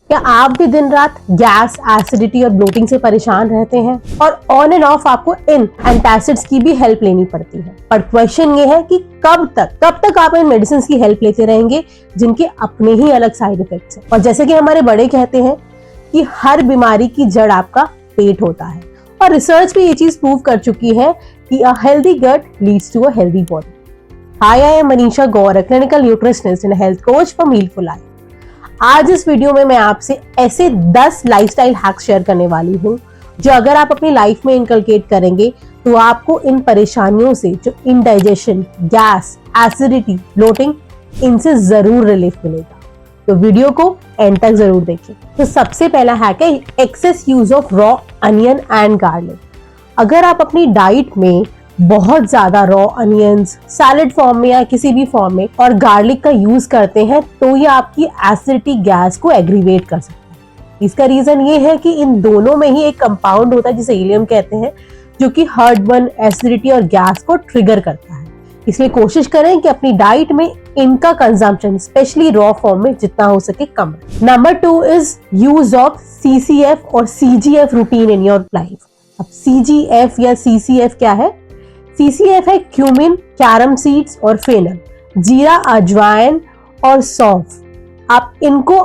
क्या आप भी दिन रात गैस, एसिडिटी और ब्लोटिंग से परेशान रहते हैं और ऑन एंड ऑफ आपको इन एंटासिड्स की भी हेल्प लेनी पड़ती है? पर क्वेश्चन ये है कि कब तक आप इन मेडिसिन की हेल्प लेते रहेंगे जिनके अपने ही अलग साइड इफेक्ट्स हैं। और जैसे कि हमारे बड़े कहते हैं कि हर बीमारी की जड़ आपका पेट होता है, और रिसर्च भी ये चीज प्रूव कर चुकी है कि a healthy gut leads to a healthy body. Hi, I am Manisha Gaur, a clinical nutritionist and health coach for mealful life. आज इस वीडियो में मैं आपसे ऐसे 10 लाइफस्टाइल हैक्स शेयर करने वाली हूँ जो अगर आप अपनी लाइफ में इनकलकेट करेंगे तो आपको इन परेशानियों से, जो इंडाइजेशन, गैस, एसिडिटी, ब्लोटिंग, इनसे जरूर रिलीफ मिलेगा। तो वीडियो को एंड तक जरूर देखिए। तो सबसे पहला हैक है excess use of raw onion and garlic. अगर आप अपनी डाइट में बहुत ज्यादा रॉ अनियंस सैलेड फॉर्म में या किसी भी फॉर्म में और गार्लिक का यूज करते हैं तो ये आपकी एसिडिटी गैस को एग्रीवेट कर सकता है। इसका रीजन ये है कि इन दोनों में ही एक कंपाउंड होता है जिसे इलियम कहते हैं, जो कि हार्टबर्न, एसिडिटी और गैस को ट्रिगर करता है। इसलिए कोशिश करें कि अपनी डाइट में इनका कंजम्पशन स्पेशली रॉ फॉर्म में जितना हो सके कम। Number 2 is use of CCF और CGF routine in your life. अब CGF या CCF क्या है? CCF है क्यूमिन, कैरम सीड्स और फेनल, जीरा, अजवाइन और सौंफ। आप इनको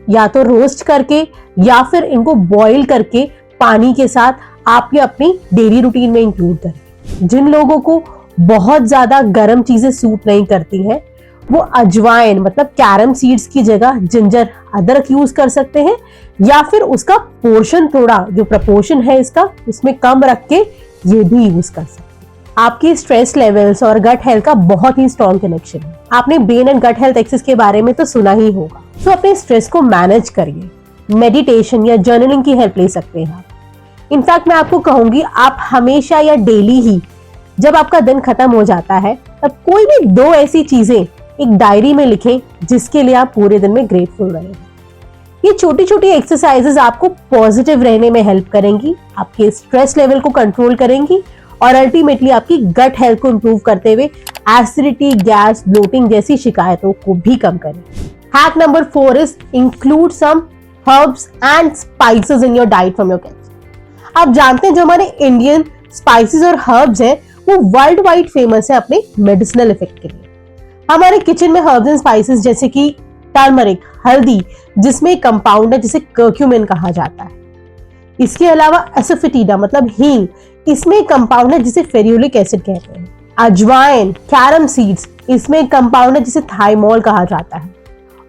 या तो रोस्ट करके या फिर इनको बॉईल करके पानी के साथ आप ये अपनी डेली रूटीन में इंक्लूड करें। जिन लोगों को बहुत ज्यादा गर्म चीजें सूट नहीं करती हैं, वो अजवाइन मतलब कैरम सीड्स की जगह जिंजर, अदरक यूज कर सकते हैं, या फिर उसका पोर्शन थोड़ा जो प्रपोर्शन है इसका उसमें कम रख के ये भी यूज कर सकते हैं। आपकी स्ट्रेस लेवल्स और गट हेल्थ का बहुत ही स्ट्रॉन्ग कनेक्शन है। आपने brain and gut health axis के बारे में तो सुना ही होगा। तो अपने स्ट्रेस को मैनेज करिए। मेडिटेशन या जर्नलिंग की हेल्प ले सकते हैं आप। इनफैक्ट मैं आपको कहूंगी आप हमेशा या डेली ही जब आपका दिन खत्म हो जाता है तब कोई भी 2 ऐसी चीजें एक डायरी में लिखें जिसके लिए आप पूरे दिन में ग्रेटफुल रहें। ये छोटी छोटी एक्सरसाइजेस आपको पॉजिटिव रहने में हेल्प करेंगी, आपके स्ट्रेस लेवल को कंट्रोल करेंगी और अल्टीमेटली आपकी गट हेल्थ को इंप्रूव करते हुए एसिडिटी, गैस, ब्लोटिंग जैसी शिकायतों को भी कम करें। Hack number 4 is include some herbs and spices in your diet from your kitchen. आप जानते हैं जो हमारे इंडियन स्पाइसेस और हर्ब्स हैं वो वर्ल्ड वाइड फेमस है अपने मेडिसिनल इफेक्ट के लिए। हमारे किचन में हर्ब्स एंड स्पाइसेस जैसे कि टर्मरिक, हल्दी, जिसमें एक कंपाउंड है जिसे कर्क्यूमिन कहा जाता है। इसके अलावा एसोफेटिडा मतलब हींग, इसमें एक कंपाउंड है जिसे फेरुलिक एसिड कहते हैं। अजवाइन, कैरम सीड्स, इसमें एक कंपाउंड है जिसे थाइमोल कहा जाता है।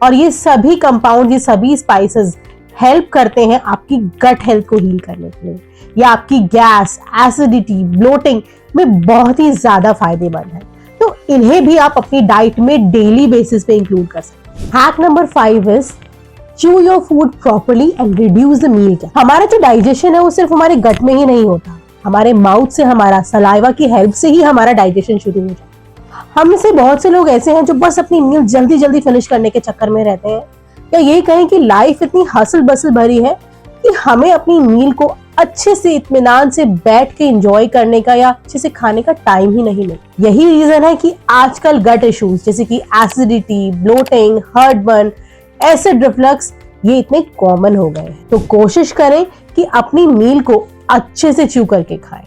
और ये सभी कंपाउंड, ये सभी स्पाइसेस हेल्प करते हैं आपकी गट हेल्थ को हील करने के लिए। ये आपकी गैस, एसिडिटी, ब्लोटिंग में बहुत ही ज्यादा फायदेमंद है। तो इन्हें भी आप अपनी डाइट में डेली बेसिस पे इंक्लूड कर सकते हैं। Hack number 5 is chew your food properly and reduce the meal gap। हमारा जो डाइजेशन है वो सिर्फ हमारे गट में ही नहीं होता, हमारे माउथ से, हमारा सलाइवा की हेल्प से ही हमारा डाइजेशन शुरू हो जाता है। हम में से बहुत से लोग ऐसे हैं जो बस अपनी मील जल्दी जल्दी फिनिश करने के चक्कर में रहते हैं, या ये कहें कि लाइफ इतनी हसल बसल भरी है कि हमें अपनी मील को अच्छे से इत्मीनान से बैठ के एंजॉय करने का या अच्छे से खाने का टाइम ही नहीं मिलता। यही रीजन है कि आजकल गट इश्यूज जैसे कि acidity, bloating, heartburn, acid reflux ये इतने कॉमन हो गए हैं। तो कोशिश करें कि अपनी मील को अच्छे से च्यू करके खाएं।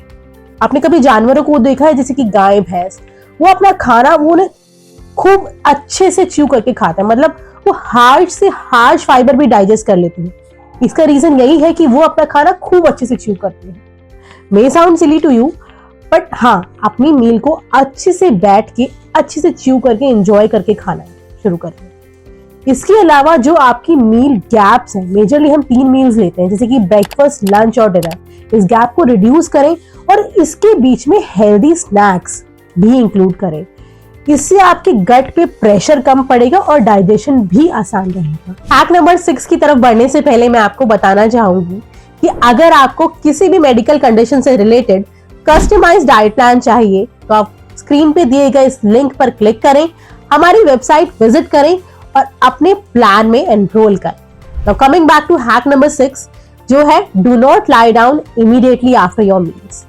आपने कभी जानवरों को देखा है जैसे कि गाय, भैंस, वो अपना खाना वो खूब अच्छे से च्यू करके खाता है, मतलब वो हार्श से हार्श फाइबर भी डाइजेस्ट कर लेती है। इसका रीजन यही है कि वो अपना खाना खूब अच्छे से च्यू करते हैं। May sound silly to you, but हाँ, अपनी मील को अच्छे से बैठ के अच्छे से च्यू करके एंजॉय करके खाना शुरू करें। इसके अलावा जो आपकी मील गैप्स हैं, मेजरली हम 3 मील्स लेते हैं जैसे कि ब्रेकफास्ट, लंच और डिनर, इस गैप को रिड्यूस करें और इसके बीच में हेल्दी स्नैक्स भी इंक्लूड करें। इससे आपके गट पे प्रेशर कम पड़ेगा और डाइजेशन भी आसान रहेगा। हैक नंबर 6 की तरफ बढ़ने से पहले मैं आपको बताना चाहूंगी कि अगर आपको किसी भी मेडिकल कंडीशन से रिलेटेड कस्टमाइज्ड डाइट प्लान चाहिए तो आप स्क्रीन पे दिए गए इस लिंक पर क्लिक करें, हमारी वेबसाइट विजिट करें और अपने प्लान में एनरोल करें। Now coming back to hack number 6 जो है do not lie down immediately after your meals.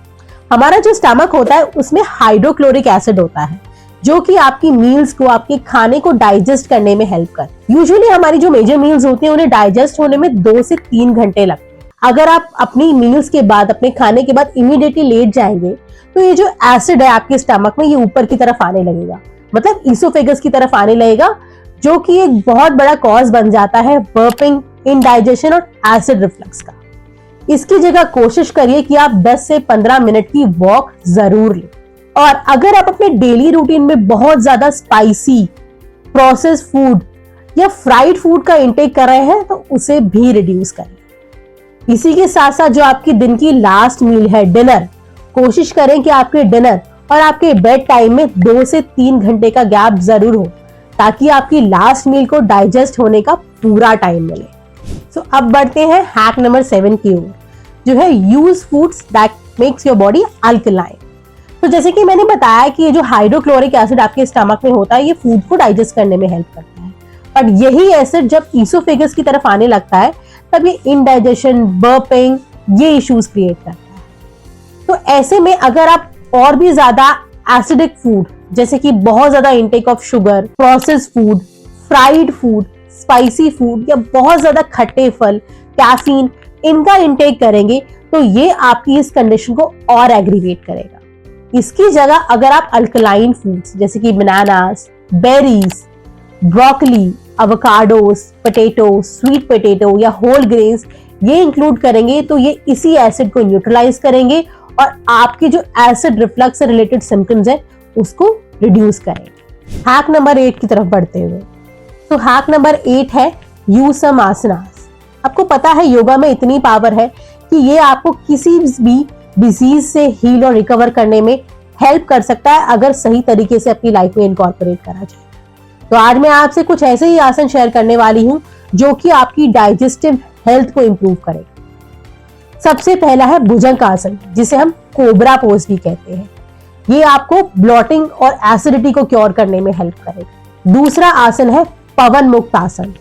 हमारा जो स्टमक होता है उसमें हाइड्रोक्लोरिक एसिड होता है जो कि आपकी मील्स को, आपके खाने को डाइजेस्ट करने में हेल्प कर। यूजुअली हमारी जो मेजर मील्स होती हैं उन्हें डाइजेस्ट होने में 2 से 3 घंटे लगते हैं। अगर आप अपनी मील्स के बाद, अपने खाने के बाद इमीडिएटली लेट जाएंगे तो ये जो एसिड है आपके स्टमक में, ये ऊपर की तरफ आने लगेगा, मतलब ईसोफेगस की तरफ आने लगेगा, जो कि एक बहुत बड़ा कॉज बन जाता है बर्पिंग, इंडाइजेशन और एसिड रिफ्लक्स का। इसकी जगह कोशिश करिए कि आप 10 से 15 मिनट की वॉक जरूर लें। और अगर आप अपने डेली रूटीन में बहुत ज्यादा स्पाइसी, प्रोसेस्ड फूड या फ्राइड फूड का इंटेक कर रहे हैं तो उसे भी रिड्यूस करें। इसी के साथ साथ जो आपकी दिन की लास्ट मील है, डिनर, कोशिश करें कि आपके डिनर और आपके बेड टाइम में 2 से 3 घंटे का गैप जरूर हो, ताकि आपकी लास्ट मील को डाइजेस्ट होने का पूरा टाइम मिले। अब बढ़ते हैं हैक नंबर 7 की ओर, जो है use foods that makes your body alkaline. तो जैसे कि मैंने बताया कि ये जो हाइड्रोक्लोरिक एसिड आपके स्टमक में होता है, ये फूड को डाइजेस्ट करने में हेल्प करता है, बट यही एसिड जब ईसोफेगस की तरफ आने लगता है तब ये इंडाइजेशन, बर्पिंग, ये इश्यूज क्रिएट करता है। तो ऐसे में अगर आप और भी ज्यादा एसिडिक फूड, जैसे कि बहुत ज्यादा intake of sugar, processed food, fried food, spicy food या बहुत ज्यादा खट्टे फल, कैफीन, इनका इंटेक करेंगे तो ये आपकी इस कंडीशन को और एग्रीवेट करेगा। इसकी जगह अगर आप अल्कलाइन फूड्स जैसे कि bananas, berries, broccoli, avocados, potato, sweet potato या होल ग्रेन्स ये इंक्लूड करेंगे तो ये इसी एसिड को न्यूट्रलाइज करेंगे और आपकी जो एसिड रिफ्लक्स से रिलेटेड सिम्टम्स है उसको रिड्यूस करेंगे। हैक नंबर 8 की तरफ बढ़ते हुए, तो हैक नंबर 8 है यूज सम आसनास। आपको पता है योगा में इतनी पावर है कि ये आपको किसी भी डिजीज से हील और रिकवर करने में हेल्प कर सकता है अगर सही तरीके से अपनी लाइफ में इनकॉर्पोरेट करा जाए। तो आज मैं आपसे कुछ ऐसे ही आसन शेयर करने वाली हूं जो कि आपकी डाइजेस्टिव हेल्थ को इंप्रूव करेगा। सबसे पहला है भुजंग आसन, जिसे हम कोबरा पोज भी कहते हैं। ये आपको ब्लॉटिंग और एसिडिटी को क्योर करने में हेल्प करेगा। दूसरा आसन है पवन मुक्त आसन।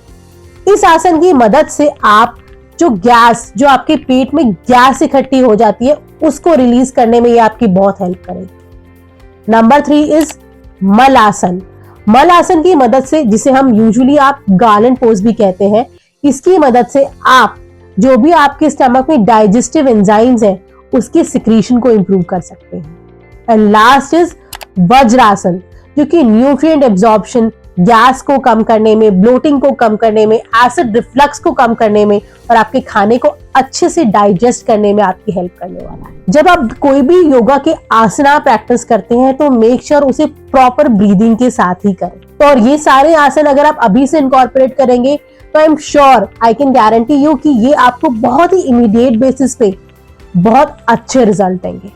इस आसन की मदद से आप जो गैस, जो आपके पेट में गैस इकट्ठी हो जाती है, उसको रिलीज करने में ये आपकी बहुत हेल्प करेगी। नंबर 3 इज मल आसन। मल आसन की मदद से, जिसे हम यूजुअली आप गार्लैंड पोज भी कहते हैं, इसकी मदद से आप जो भी आपके स्टमक में डाइजेस्टिव एंजाइम्स हैं उसके सिक्रीशन को इंप्रूव कर सकते हैं। एंड लास्ट इज वज्रासन, जो कि न्यूट्रिएंट एब्जॉर्प्शन, गैस को कम करने में, ब्लोटिंग को कम करने में, एसिड रिफ्लक्स को कम करने में और आपके खाने को अच्छे से डाइजेस्ट करने में आपकी हेल्प करने वाला है। जब आप कोई भी योगा के आसना प्रैक्टिस करते हैं तो मेक श्योर उसे प्रॉपर ब्रीदिंग के साथ ही करें। तो और ये सारे आसन अगर आप अभी से इनकॉर्पोरेट करेंगे तो I am sure, I can guarantee you कि ये आपको बहुत ही इमीडिएट बेसिस पे बहुत अच्छे रिजल्ट देंगे।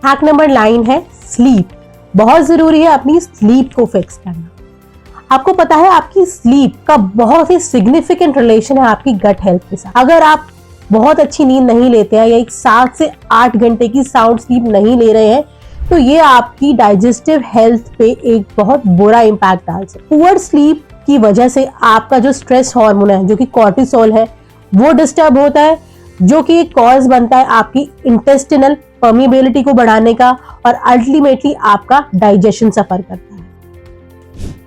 हैक नंबर 9 है स्लीप। बहुत जरूरी है अपनी स्लीप को फिक्स करना। आपको पता है आपकी स्लीप का बहुत ही सिग्निफिकेंट रिलेशन है आपकी गट हेल्थ के साथ। अगर आप बहुत अच्छी नींद नहीं लेते हैं या एक 7 से 8 घंटे की साउंड स्लीप नहीं ले रहे हैं तो ये आपकी डाइजेस्टिव हेल्थ पे एक बहुत बुरा इम्पैक्ट डाल सकता है। पुअर स्लीप की वजह से आपका जो स्ट्रेस हार्मोन है, जो कि कॉर्टिसोल है, वो डिस्टर्ब होता है, जो कि एक कॉज बनता है आपकी इंटेस्टिनल परमिएबिलिटी को बढ़ाने का और अल्टीमेटली आपका डाइजेशन सफर करता है।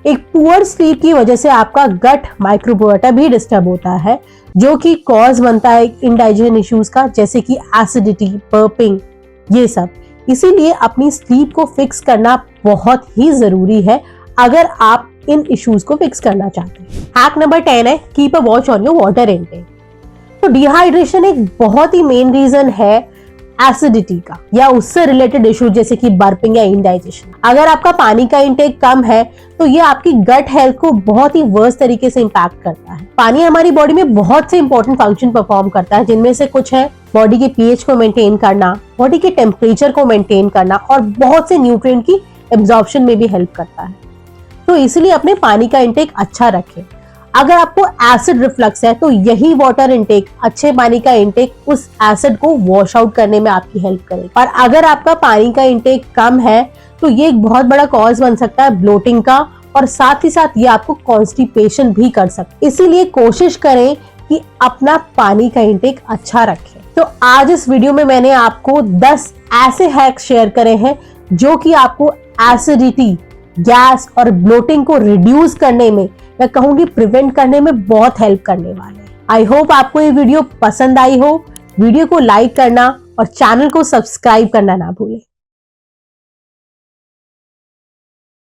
एक पुअर स्लीप की वजह से आपका गट माइक्रोबायोटा भी डिस्टर्ब होता है, जो कि कॉज बनता है इंडाइजेशन इश्यूज का, जैसे कि एसिडिटी, बर्पिंग, ये सब। इसीलिए अपनी स्लीप को फिक्स करना बहुत ही जरूरी है अगर आप इन इश्यूज को फिक्स करना चाहते हैं। हैक नंबर 10 है keep a watch on your water intake. तो डिहाइड्रेशन एक बहुत ही मेन रीजन है एसिडिटी का या उससे रिलेटेड इशू जैसे कि बर्पिंग या इंडाइजेशन। अगर आपका पानी का इंटेक कम है तो ये आपकी गट हेल्थ को बहुत ही वर्स्ट तरीके से इंपैक्ट करता है। पानी हमारी बॉडी में बहुत से इंपॉर्टेंट फंक्शन परफॉर्म करता है, जिनमें से कुछ है बॉडी के पीएच को मेंटेन करना, बॉडी के टेम्परेचर को मेंटेन करना और बहुत से न्यूट्रिएंट की एब्जॉर्प्शन में भी हेल्प करता है। तो इसलिए अपने पानी का इंटेक अच्छा रखें। अगर आपको एसिड रिफ्लक्स है तो यही वाटर इंटेक, अच्छे पानी का इंटेक उस एसिड को वॉश आउट करने में आपकी हेल्प करेगा। और अगर आपका पानी का इंटेक कम है तो ये एक बहुत बड़ा कॉज बन सकता है ब्लोटिंग का और साथ ही साथ ये आपको कॉन्स्टिपेशन भी कर सकता है। इसीलिए कोशिश करें कि अपना पानी का इंटेक अच्छा रखें। तो आज इस वीडियो में मैंने आपको 10 ऐसे हैक्स शेयर करे हैं जो कि आपको एसिडिटी, गैस और ब्लोटिंग को रिड्यूस करने में, मैं कहूंगी प्रिवेंट करने में बहुत हेल्प करने वाले हैं। आई होप आपको ये वीडियो पसंद आई हो। वीडियो को लाइक करना और चैनल को सब्सक्राइब करना ना भूलें।